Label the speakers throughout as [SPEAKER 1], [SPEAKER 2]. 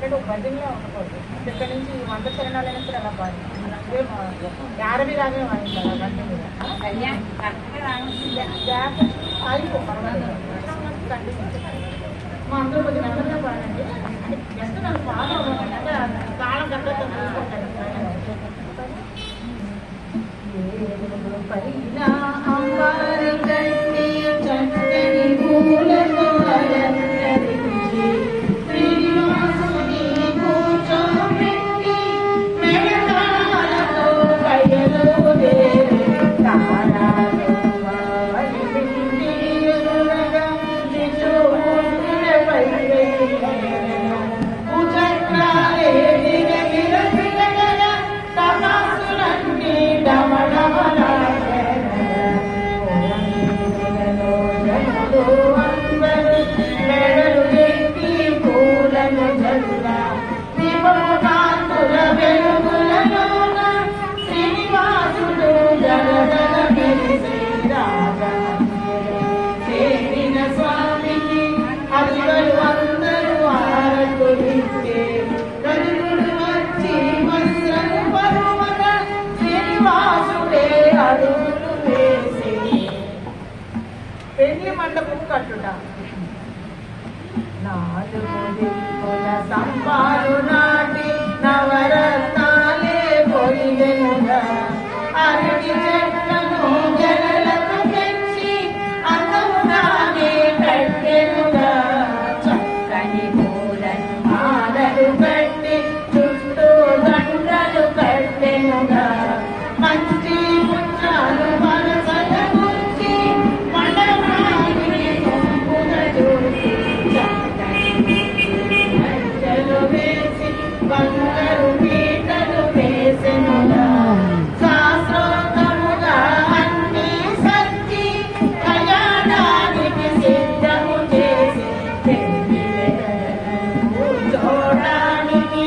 [SPEAKER 1] ఏంటంటే ఒక భజనలో ఉండకూడదు. ఇక్కడ నుంచి 100 చరణాలైనా కూడా అలా పాడు. యారవి రాగే వాయింది అలా గంట మీద గ్యాప్ ఆగిపో పర్వాలేదు. మా అందరూ కొంచెం నెమ్మదిగా పాడండి. అంటే జస్ట్ నన్ను ఫాలో అవ్వండి. అంటే తాళం కట్టతో చూసుకుంటాను. పైన అంబారి కట్టి చక్కని పూలతో అలంకరించి శ్రీనివాసుని కూర్చోబెట్టి మేళతాళాలతో కయ్యలో దేవి తాళాలు వారి పిండి ఎదురుగా త్రిశూలులపై భుజంగాలే గిరగిరగిరగిర తపస్సులన్నీ డమడమల శ్రీనివాసుడు జగదగ మెరిసే చేరిన స్వామికి అతివలు అందరూ ఆరతులిస్తే కలుగుడు వచ్చి వస్త్రము పరువక శ్రీనివాసుడే అడుగులు వేసి పెళ్లి మండపం కట్టుట. 4 దిక్కుల సంపాలు నాటి నవరత్నాలే పొడిగెనుగా అరటి చెట్లను జనలకు పెంచి అందముగానే కట్టెనుగా చక్కని పూలను మాలలు కట్టి చుట్టూ దండలు కట్టెనుగా మంచి పుట్టాలు మనసల గుర్చి మండపానికి గుంపుగా చూసి మధ్యలో వేసి బంగారు పీటలు వేసెనుగా శాస్త్రోత్తముగా అన్ని సర్చి కళ్యాణానికి సిద్ధము చేసి కూర్చోడానికి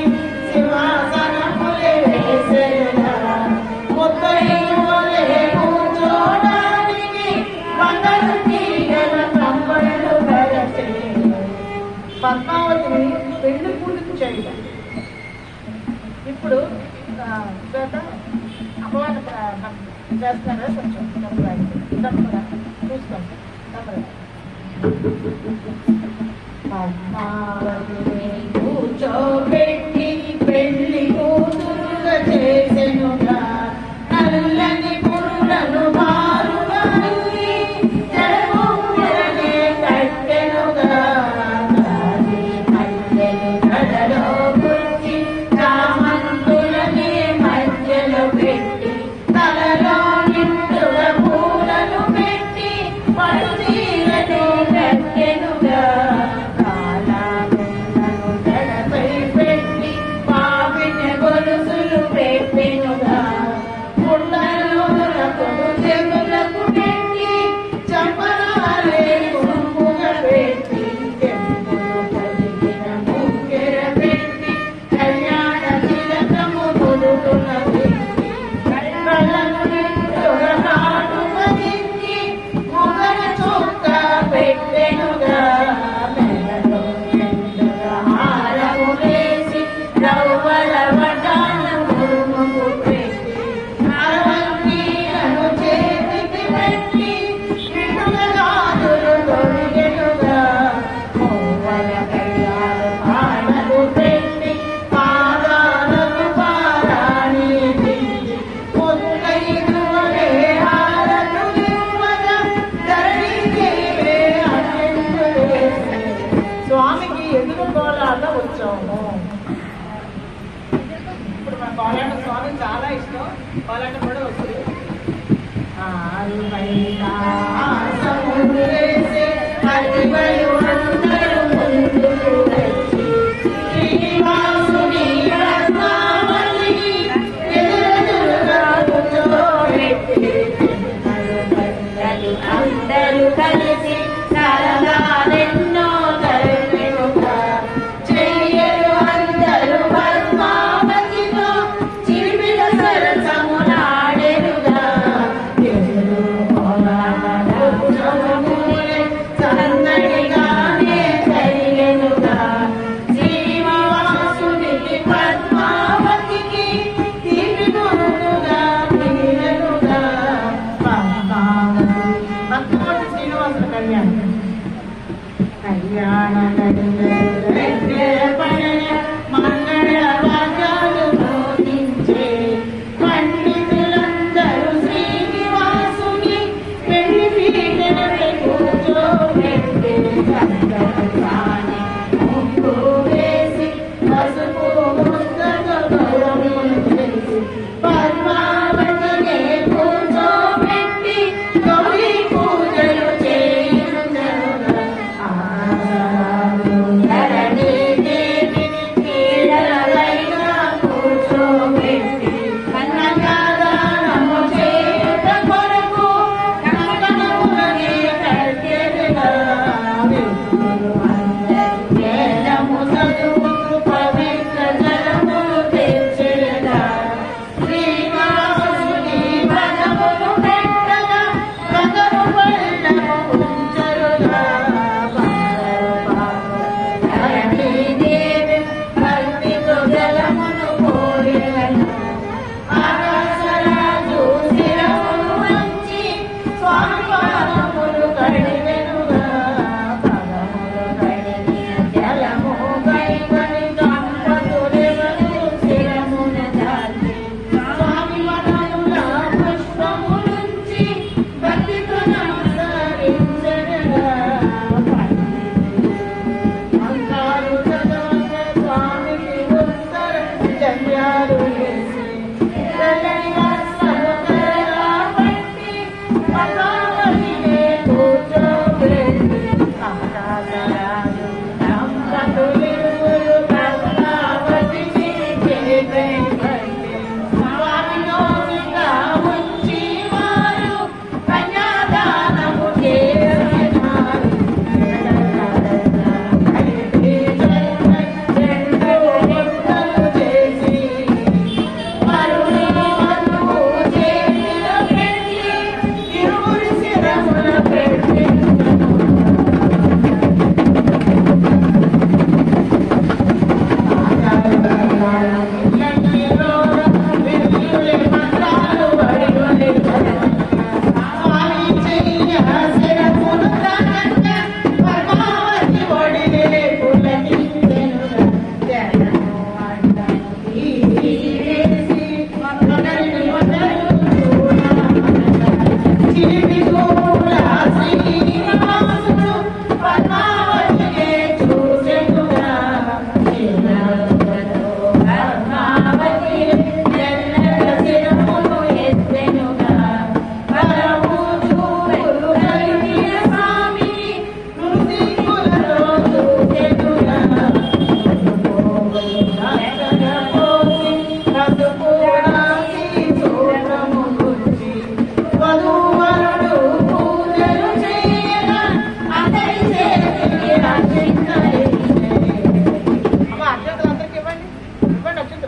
[SPEAKER 1] సింహాసనములే వేసెనుగా ముత్తైదువలే కూర్చోడానికి బంగారు తీగల కంబళ్ళు కరచే పద్మావతిని పెళ్లి పూజకు చేయడం. ఇప్పుడు అపవాద చేస్తున్నారా కొంచెం తప్పుగా చూసుకోండి. పద్మావతిని కూర్చోబెట్టి పెళ్లి కూతురుగా చేసెనుగా నల్లని పురులను మారుగా జడమునే కట్టెనుగా కడలో గుర్చి చామంతులని మధ్యలో పెట్టి తలలో నిండుగా పూలను పెట్టి పడు చీరను కట్టెనుగా కాలాలను జడపై పెట్టి పాపిన గొలుసులు పెట్టెనుగా పుట్టలకు చెవులకు పెట్టి చంపనాలే గుంపుగా పెట్టి చెంపులు కలిగిన ముక్కెర పెట్టి కళ్యాణ తిలకము పొదుపున పెట్టి కళ్ళను నిండుగా కాటుక దిద్ది మొగల చొక్క పెట్టెనుగా మెడలో నిండుగా హారము వేసి రవ్వల వడ్డానం మురుముకు పెట్టి అరవన్నీలను చేతికి పెట్టి విడుదలాదులు తొడిగెనుగా మూవల కయ్యాలు పాడలు పెట్టి పాదాలను పారాణి దిద్ది ముత్తైదువలే హారతులు ఇవ్వగా ధరణిదేవే అటెందులు వేసి స్వామికి ఎదురు కోలాల్లో వచ్చాము. ఇప్పుడు మన కోలాట స్వామి చాలా ఇష్టం. కోలాట కూడా వస్తుంది. సముద్రేసి అతివలు అందరూ ముందుకు వచ్చి శ్రీనివాసుని పద్మావతిని ఎదురెదురుగా కూర్చోబెట్టి అందరూ కలిసి సరదాలెన్నో తరిపెనుగా చెయ్యలు అందరూ పద్మావతితో చిరిమిల సరసములాడెనుగా ఎదురు కోలాట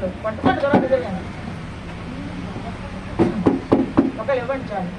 [SPEAKER 1] అసలు పట్టుకోండి దూరం ఎదురుగానే ఒకళ్ళు ఇవ్వండి చాలు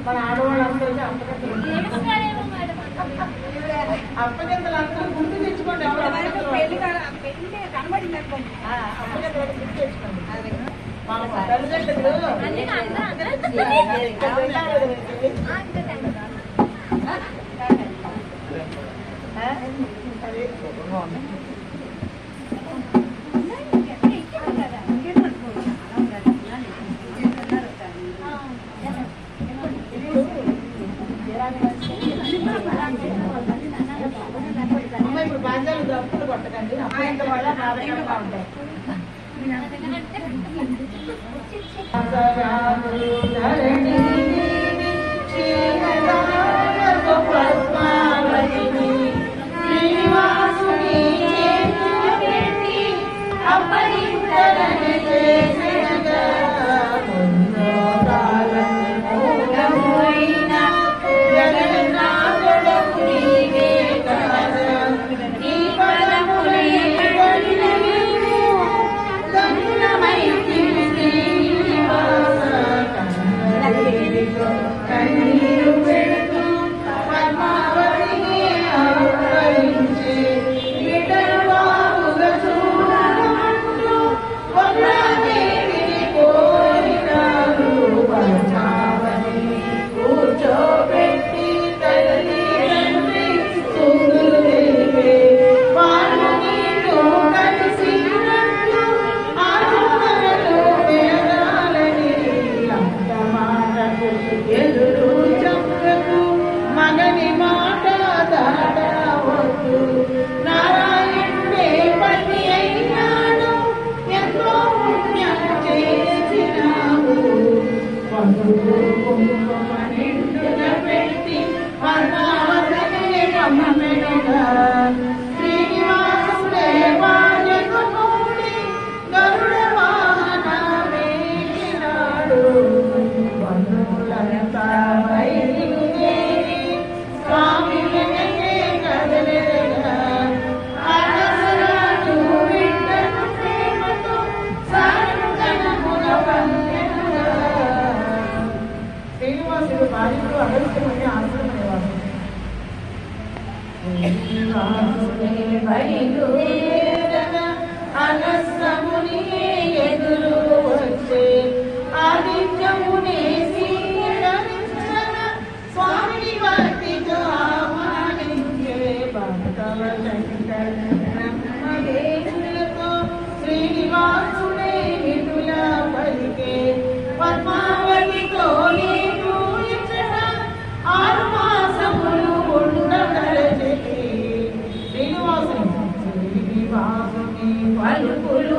[SPEAKER 1] మన ఆడవాళ్ళందరికీ అప్పగింతలు అందరూ గుర్తు తెచ్చుకోండి. అప్పగింతలు గుర్తు తెచ్చుకోండి. మా తల్లిదండ్రులు ఇప్పుడు బాధ్యాలు దప్పులు కొట్టకండి. అప్పగింత వల్ల బాధకంగా ఉంటాయి. ధరణి నారాయణుడే పతి అయినాడు ఎంతో పుణ్యం చేసినావు పసుపు కుంకుమ నిండుగా పెట్టి పద్మావతిని పమ్మమెడగా శ్రీనివాసుడే వాళ్లకు కూడి గరుడ వాహనమేకినాడు బంధువులంతా బయలుదేరి స్వామి వెనకే కదలెదగా అరసరాజు బిడ్డను ప్రేమతో సానుగణముల పంపెనుగా. శ్రీనివాసుడు భార్యకు అగస్త్యమని ఆశ్రమనేవాడు. అగస్త్యముని ఎదురు వచ్చే ఆదిత్యముని స్వామిని భక్తితో ఆహ్వానించే భక్తవ శంకర బ్రహ్మదేవులతో శ్రీనివాసుడే విధుల పలికే పద్మావతితో నీకు ఇచ్చట 6 మాసములు ఉండదలచెకి శ్రీనివాసుని పలుకులు